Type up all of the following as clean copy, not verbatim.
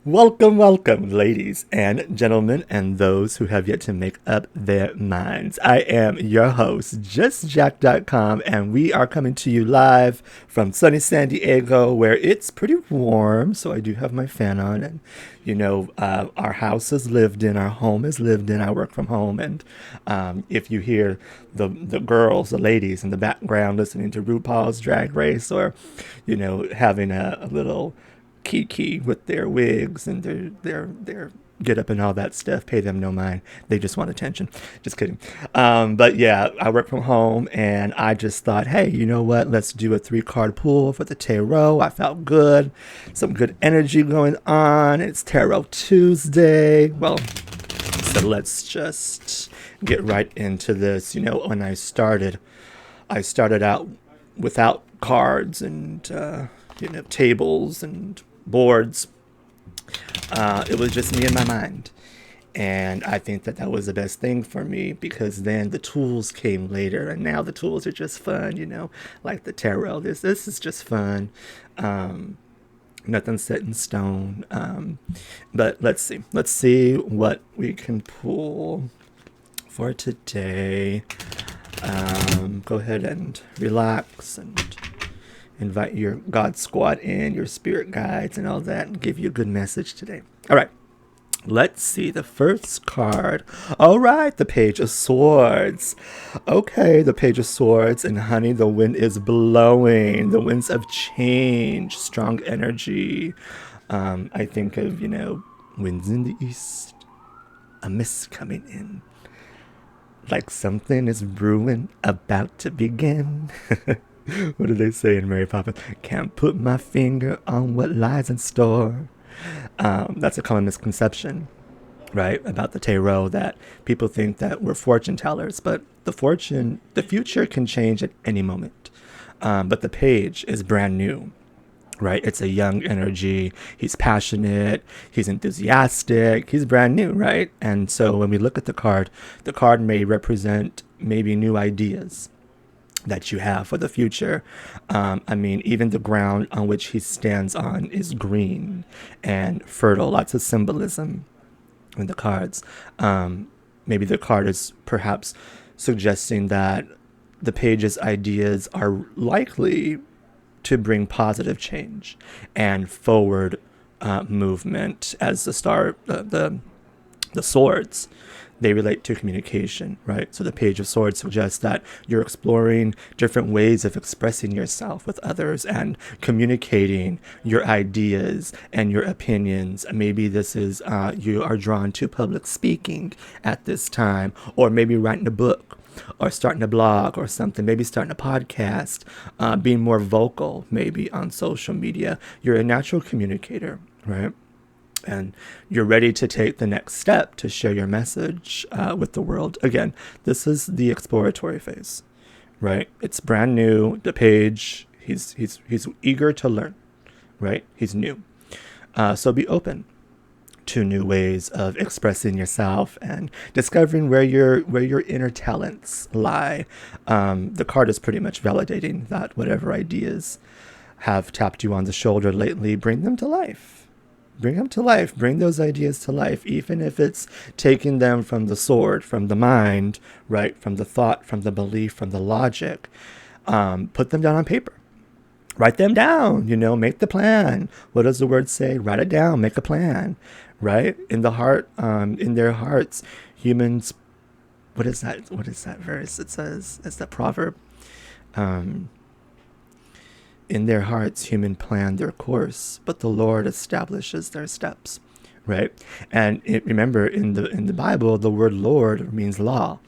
Welcome, welcome, ladies and gentlemen, and those who have yet to make up their minds. I am your host, JustJack.com, and we are coming to you live from sunny San Diego, where it's pretty warm. So I do have my fan on, and our house is lived in, our home is lived in. I work from home, and if you hear the girls, the ladies in the background listening to RuPaul's Drag Race, or having a little kiki with their wigs and their get up and all that stuff. Pay them no mind. They just want attention. Just kidding. But yeah, I work from home and I just thought, hey, you know what? Let's do a 3 card pool for the tarot. I felt good. Some good energy going on. It's Tarot Tuesday. Well, so let's just get right into this. When I started out without cards and tables and boards. It was just me and my mind. And I think that was the best thing for me, because then the tools came later, and now the tools are just fun, like the tarot. This is just fun. Nothing set in stone. But let's see what we can pull for today. Go ahead and relax and invite your God squad in, your spirit guides and all that, and give you a good message today. All right, let's see the first card. All right, the Page of Swords. Okay, the Page of Swords, and honey, the wind is blowing. The winds of change, strong energy. I think of, winds in the east, a mist coming in, like something is brewing, about to begin. What do they say in Mary Poppins? Can't put my finger on what lies in store. That's a common misconception, right, about the tarot, that people think that we're fortune tellers, but the future can change at any moment. But the page is brand new, right? It's a young energy. He's passionate. He's enthusiastic. He's brand new, right? And so when we look at the card may represent maybe new ideas that you have for the future. Even the ground on which he stands on is green and fertile. Lots of symbolism in the cards. Maybe the card is perhaps suggesting that the page's ideas are likely to bring positive change and forward movement, as the swords, they relate to communication, right? So the Page of Swords suggests that you're exploring different ways of expressing yourself with others and communicating your ideas and your opinions. Maybe this is you are drawn to public speaking at this time, or maybe writing a book, or starting a blog or something, maybe starting a podcast, being more vocal, maybe on social media. You're a natural communicator, right? And you're ready to take the next step to share your message with the world. Again, this is the exploratory phase, right? It's brand new. The page, he's eager to learn, right? He's new. So be open to new ways of expressing yourself and discovering where your inner talents lie. The card is pretty much validating that whatever ideas have tapped you on the shoulder lately, bring them to life. Bring them to life. Bring those ideas to life, even if it's taking them from the sword, from the mind, right? From the thought, from the belief, from the logic. Put them down on paper. Write them down, make the plan. What does the word say? Write it down, make a plan, right? In the heart, in their hearts, humans, what is that verse? It says, it's that proverb. In their hearts, human plan their course, but the Lord establishes their steps, right? And remember, in the Bible, the word Lord means law,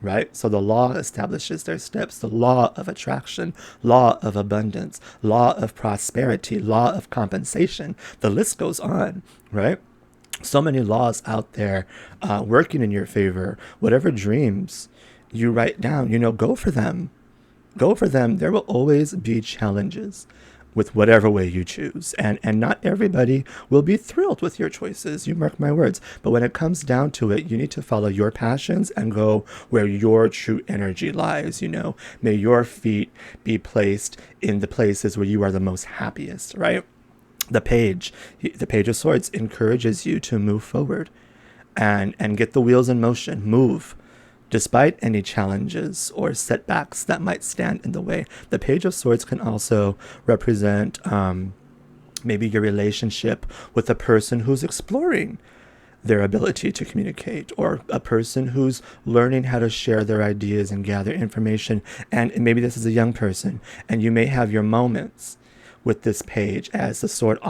right? So the law establishes their steps, the law of attraction, law of abundance, law of prosperity, law of compensation. The list goes on, right? So many laws out there working in your favor. Whatever dreams you write down, go for them. Go for them. There will always be challenges with whatever way you choose. And not everybody will be thrilled with your choices. You mark my words. But when it comes down to it, you need to follow your passions and go where your true energy lies. May your feet be placed in the places where you are the most happiest, right? The page of swords encourages you to move forward and get the wheels in motion, move despite any challenges or setbacks that might stand in the way. The page of swords can also represent maybe your relationship with a person who's exploring their ability to communicate, or a person who's learning how to share their ideas and gather information. And maybe this is a young person, and you may have your moments with this page, as the swords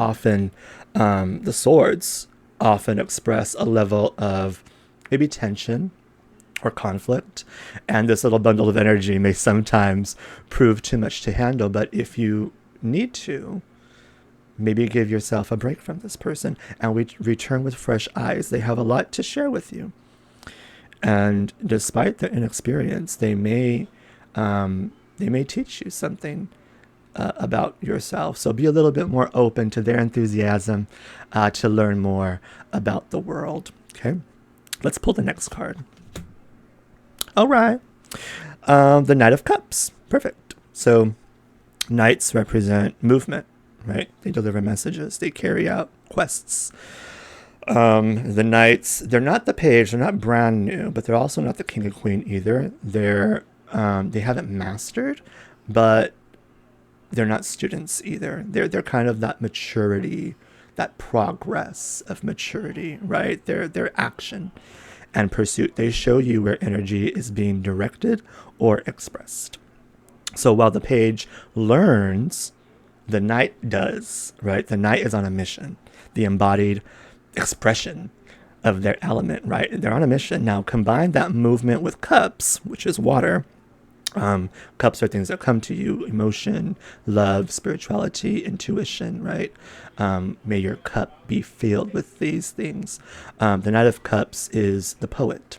often express a level of maybe tension or conflict, and this little bundle of energy may sometimes prove too much to handle. But if you need to, maybe give yourself a break from this person and we return with fresh eyes. They have a lot to share with you, and despite their inexperience, they may teach you something about yourself. So be a little bit more open to their enthusiasm to learn more about the world. Okay, let's pull the next card. All right, the Knight of Cups. Perfect. So knights represent movement, right? They deliver messages. They carry out quests. The knights, they're not the page. They're not brand new, but they're also not the king and queen either. They haven't mastered, but they're not students either. They're kind of that maturity, that progress of maturity, right? Their action and pursuit. They show you where energy is being directed or expressed. So while the page learns, the knight does, right? The knight is on a mission, the embodied expression of their element, right? They're on a mission. Now combine that movement with cups, which is water. Cups are things that come to you: emotion, love, spirituality, intuition, right? May your cup be filled with these things. The Knight of Cups is the poet.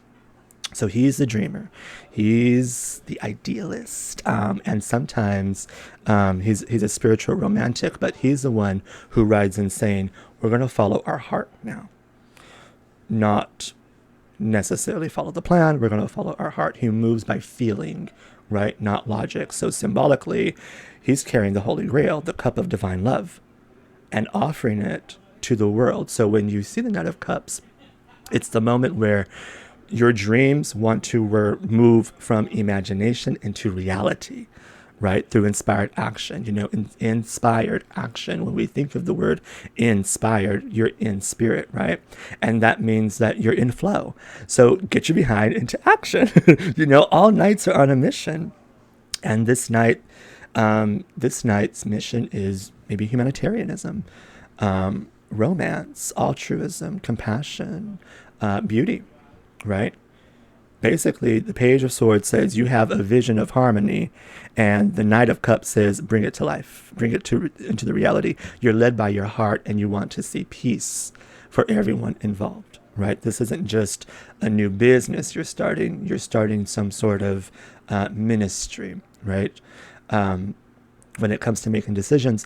So he's the dreamer, he's the idealist, and sometimes he's a spiritual romantic, but he's the one who rides in saying, we're going to follow our heart now. Not necessarily follow the plan, we're going to follow our heart. He moves by feeling, right? Not logic. So symbolically, he's carrying the Holy Grail, the cup of divine love, and offering it to the world. So when you see the Knight of Cups, it's the moment where your dreams want to move from imagination into reality, right? Through inspired action, inspired action. When we think of the word inspired, you're in spirit, right? And that means that you're in flow. So get your behind into action. All knights are on a mission. And this knight's mission is maybe humanitarianism, romance, altruism, compassion, beauty, right? Basically, the Page of Swords says you have a vision of harmony, and the Knight of Cups says bring it to life, bring it into the reality. You're led by your heart, and you want to see peace for everyone involved, right? This isn't just a new business you're starting some sort of ministry, right? When it comes to making decisions,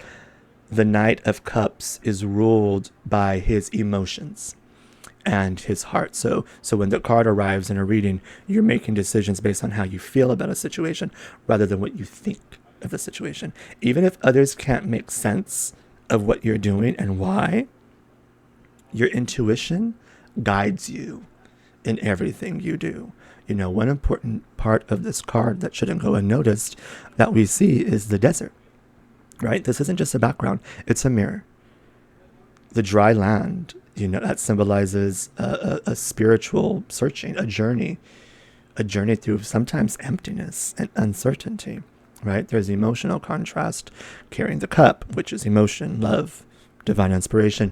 the Knight of Cups is ruled by his emotions and his heart. So when the card arrives in a reading, you're making decisions based on how you feel about a situation rather than what you think of the situation. Even if others can't make sense of what you're doing and why, your intuition guides you in everything you do. One important part of this card that shouldn't go unnoticed that we see is the desert, right? This isn't just a background, it's a mirror. The dry land, that symbolizes a spiritual searching, a journey through sometimes emptiness and uncertainty, right? There's emotional contrast, carrying the cup, which is emotion, love, divine inspiration,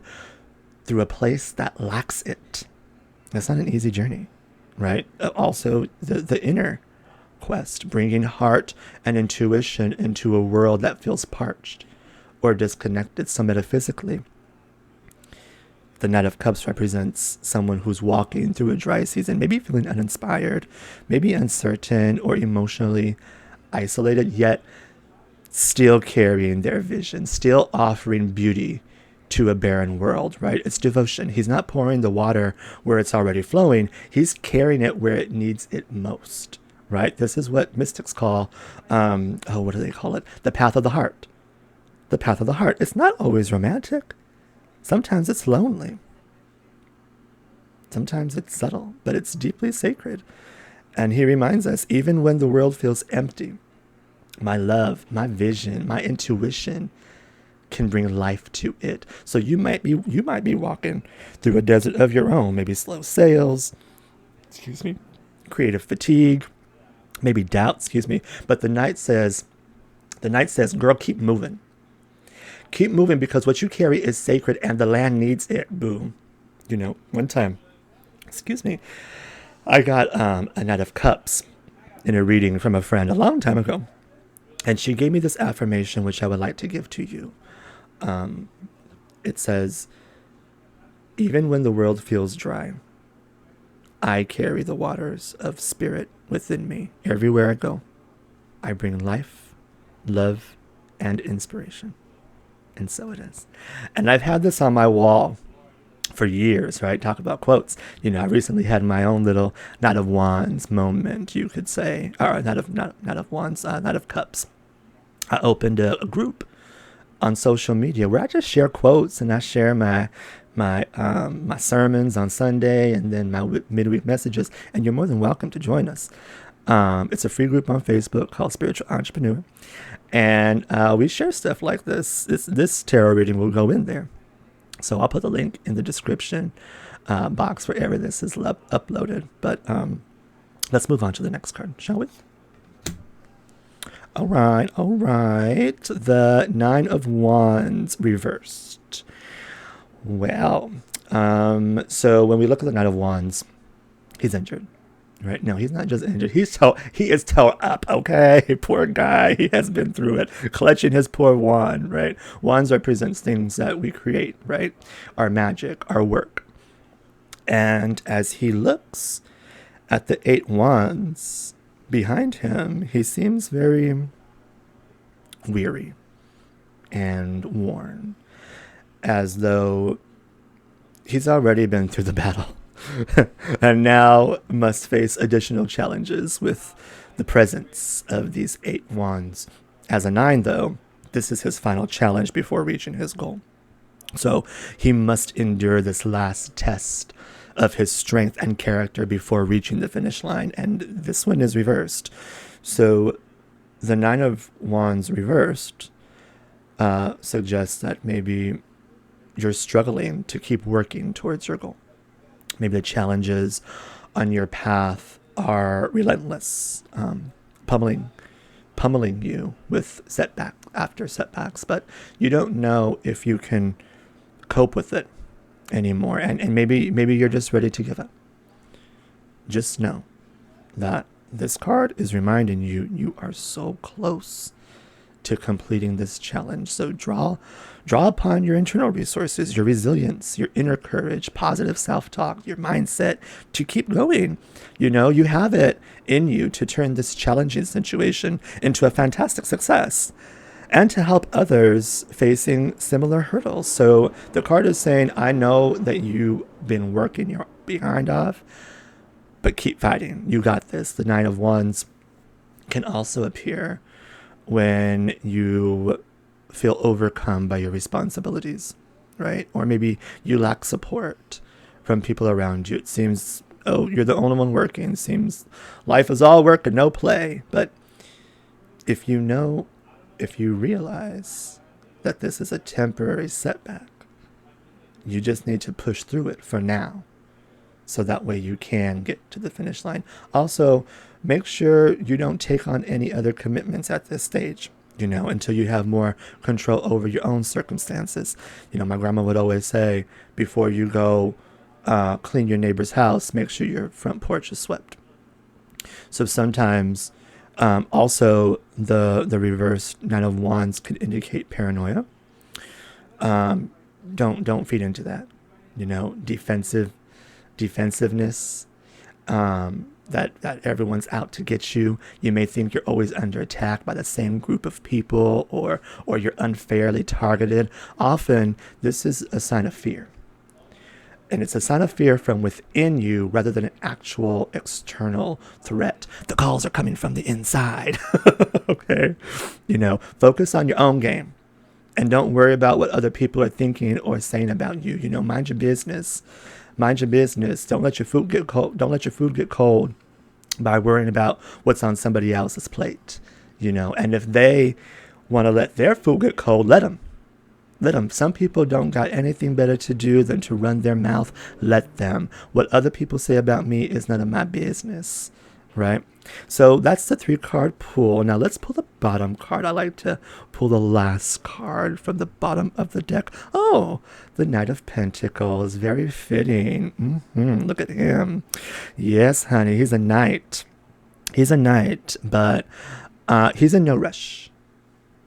through a place that lacks it. That's not an easy journey, right? Also, the inner quest, bringing heart and intuition into a world that feels parched or disconnected. So metaphysically, the Knight of Cups represents someone who's walking through a dry season, maybe feeling uninspired, maybe uncertain or emotionally isolated, yet still carrying their vision, still offering beauty to a barren world, right? It's devotion. He's not pouring the water where it's already flowing. He's carrying it where it needs it most, right? This is what mystics call, what do they call it? The path of the heart. the path of the heart. It's not always romantic. Sometimes it's lonely. Sometimes it's subtle, but it's deeply sacred. And he reminds us, even when the world feels empty, my love, my vision, my intuition can bring life to it. So you might be walking through a desert of your own, maybe slow sales, creative fatigue, maybe doubt, But the night says, girl, keep moving. Keep moving, because what you carry is sacred and the land needs it. Boom. One time, I got a Knight of Cups in a reading from a friend a long time ago. And she gave me this affirmation, which I would like to give to you. It says, even when the world feels dry, I carry the waters of spirit within me. Everywhere I go, I bring life, love, and inspiration. And so it is. And I've had this on my wall for years, right? Talk about quotes. I recently had my own little Knight of Wands moment, you could say, or Knight of Cups. I opened a group on social media where I just share quotes, and I share my sermons on Sunday, and then my midweek messages. And you're more than welcome to join us. It's a free group on Facebook called Spiritual Entrepreneur, and we share stuff like this. This tarot reading will go in there, so I'll put the link in the description box wherever this is uploaded. But let's move on to the next card, shall we? All right. The Nine of Wands reversed. Well, so when we look at the Knight of Wands, he's injured, right? No, he's not just injured. He is tore up, okay? Poor guy. He has been through it, clutching his poor wand, right? Wands represents things that we create, right? Our magic, our work. And as he looks at the 8 wands behind him, he seems very weary and worn, as though he's already been through the battle and now must face additional challenges with the presence of these 8 wands. As a 9, though, this is his final challenge before reaching his goal. So he must endure this last test of his strength and character before reaching the finish line. And this one is reversed. So the 9 of Wands reversed suggests that maybe you're struggling to keep working towards your goal. Maybe the challenges on your path are relentless, pummeling you with setback after setbacks, but you don't know if you can cope with it anymore, and maybe you're just ready to give up. Just know that this card is reminding you are so close to completing this challenge. So draw upon your internal resources, your resilience, your inner courage, positive self-talk, your mindset to keep going. You have it in you to turn this challenging situation into a fantastic success and to help others facing similar hurdles. So the card is saying, I know that you've been working your behind off, but keep fighting. You got this. The 9 of Wands can also appear when you feel overcome by your responsibilities, right? Or maybe you lack support from people around you. It seems, you're the only one working. It seems life is all work and no play. But if you realize that this is a temporary setback, you just need to push through it for now, so that way you can get to the finish line. Also, make sure you don't take on any other commitments at this stage, until you have more control over your own circumstances. My grandma would always say, before you go clean your neighbor's house, make sure your front porch is swept. So sometimes also the reversed 9 of Wands could indicate paranoia. Don't feed into that. Defensiveness, that everyone's out to get you. You may think you're always under attack by the same group of people, or you're unfairly targeted. Often this is a sign of fear. And it's a sign of fear from within you rather than an actual external threat. The calls are coming from the inside. Okay? Focus on your own game. And don't worry about what other people are thinking or saying about you. You know, mind your business. Mind your business. Don't let your food get cold. Don't let your food get cold by worrying about what's on somebody else's plate. You know, and if they want to let their food get cold, let them. Let them. Some people don't got anything better to do than to run their mouth. Let them. What other people say about me is none of my business, right? So that's the 3-card pool. Now let's pull the bottom card. I like to pull the last card from the bottom of the deck. Oh, the Knight of Pentacles. Very fitting. Look at him. Yes, honey. He's a knight. He's a knight, but he's in no rush.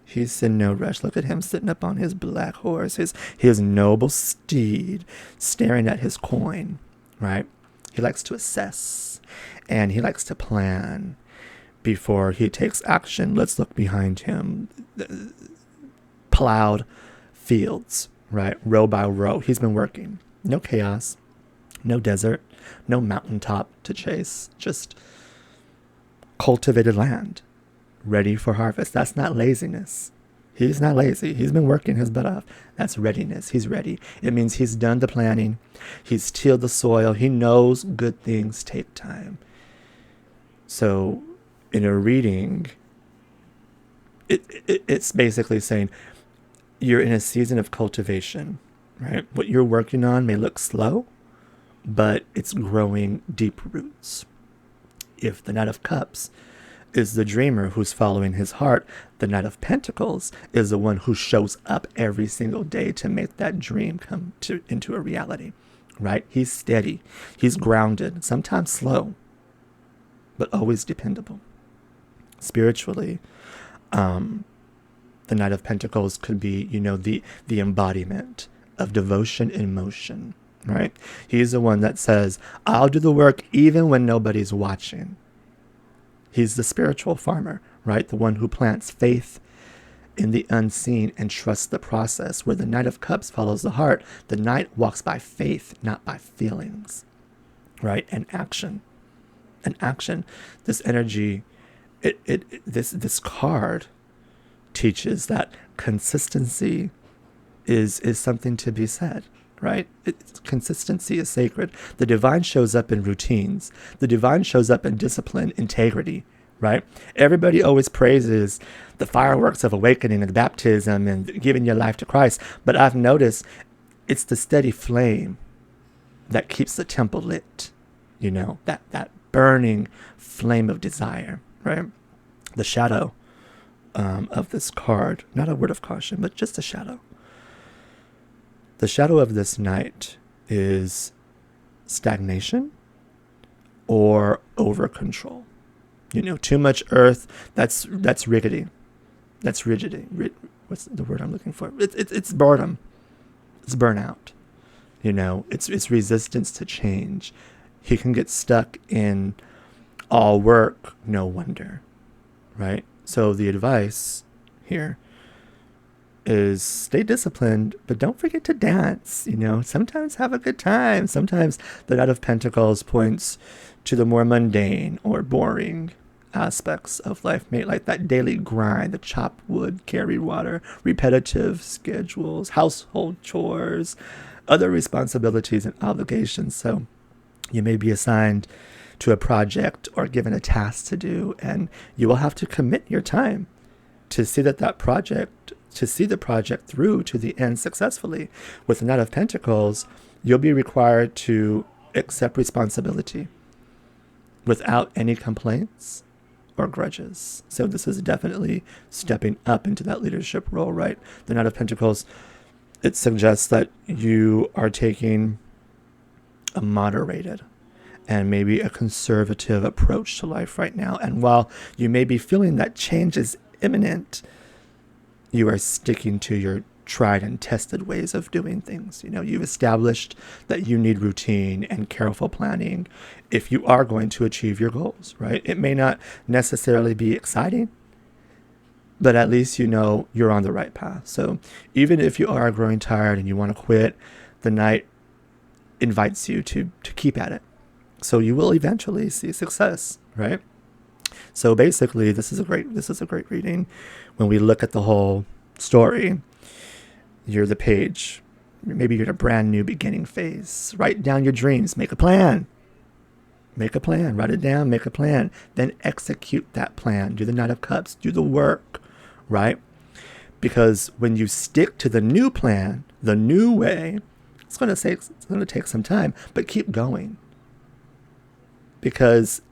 He's in no rush. Look at him sitting up on his black horse, his noble steed, staring at his coin, right? He likes to assess, and he likes to plan before he takes action. Let's look behind him. Plowed fields, right? Row by row. He's been working. No chaos, no desert, no mountaintop to chase. Just cultivated land, ready for harvest. That's not laziness. He's not lazy. He's been working his butt off. That's readiness. He's ready. It means he's done the planning. He's tilled the soil. He knows good things take time. So in a reading, it's basically saying you're in a season of cultivation, right? What you're working on may look slow, but it's growing deep roots. If the Knight of Cups is the dreamer who's following his heart, the Knight of Pentacles is the one who shows up every single day to make that dream come into a reality, right? He's steady. He's grounded, sometimes slow, but always dependable. Spiritually, the Knight of Pentacles could be, you know, the embodiment of devotion in motion, right? He's the one that says, I'll do the work even when nobody's watching. He's the spiritual farmer, right? The one who plants faith in the unseen and trusts the process. Where the Knight of Cups follows the heart, the Knight walks by faith, not by feelings, right? And action. And action. This energy, this card teaches that consistency is something to be said, right? Consistency is sacred. The divine shows up in routines. The divine shows up in discipline, integrity, right? Everybody always praises the fireworks of awakening and baptism and giving your life to Christ. But I've noticed it's the steady flame that keeps the temple lit, you know, that burning flame of desire, right? The shadow of this card, not a word of caution, but just a shadow. The shadow of this knight is stagnation or over control. You know, too much earth, that's riggedy. That's rigidity. What's the word I'm looking for? It's boredom. It's burnout. You know, it's resistance to change. He can get stuck in all work, no wonder, right? So the advice here is stay disciplined, but don't forget to dance. You know, sometimes have a good time. Sometimes the Knight of Pentacles points to the more mundane or boring aspects of life, mate, like that daily grind, the chop wood, carry water, repetitive schedules, household chores, other responsibilities and obligations. So you may be assigned to a project or given a task to do, and you will have to commit your time to see the project through to the end successfully. With the Knight of Pentacles, you'll be required to accept responsibility without any complaints or grudges. So this is definitely stepping up into that leadership role, right? The Knight of Pentacles, it suggests that you are taking a moderated and maybe a conservative approach to life right now. And while you may be feeling that change is imminent, you are sticking to your tried and tested ways of doing things. You know, you've established that you need routine and careful planning if you are going to achieve your goals, right? It may not necessarily be exciting, but at least you know you're on the right path. So even if you are growing tired and you want to quit, the Knight invites you to keep at it. So you will eventually see success, right? So basically, this is a great reading. When we look at the whole story, You're the page. Maybe you're in a brand new beginning phase. Write down your dreams. Make a plan. Make a plan. Write it down. Make a plan. Then execute that plan. Do the Knight of Cups. Do the work, right? Because when you stick to the new plan, the new way, it's going to take some time, but keep going. Because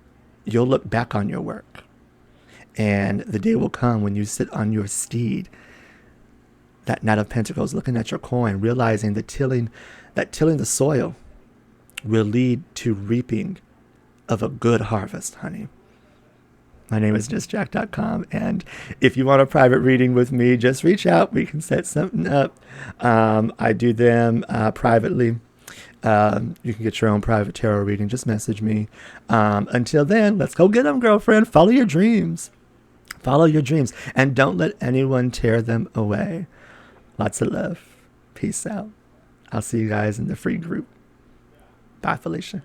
you'll look back on your work. And the day will come when you sit on your steed, that Knight of Pentacles, looking at your coin, realizing that tilling the soil will lead to reaping of a good harvest, honey. My name is justjack.com, and if you want a private reading with me, just reach out. We can set something up. I do them privately. You can get your own private tarot reading. Just message me. Until then, let's go get them, girlfriend. Follow your dreams. Follow your dreams, and don't let anyone tear them away. Lots of love. Peace out. I'll see you guys in the free group. Bye, Felicia.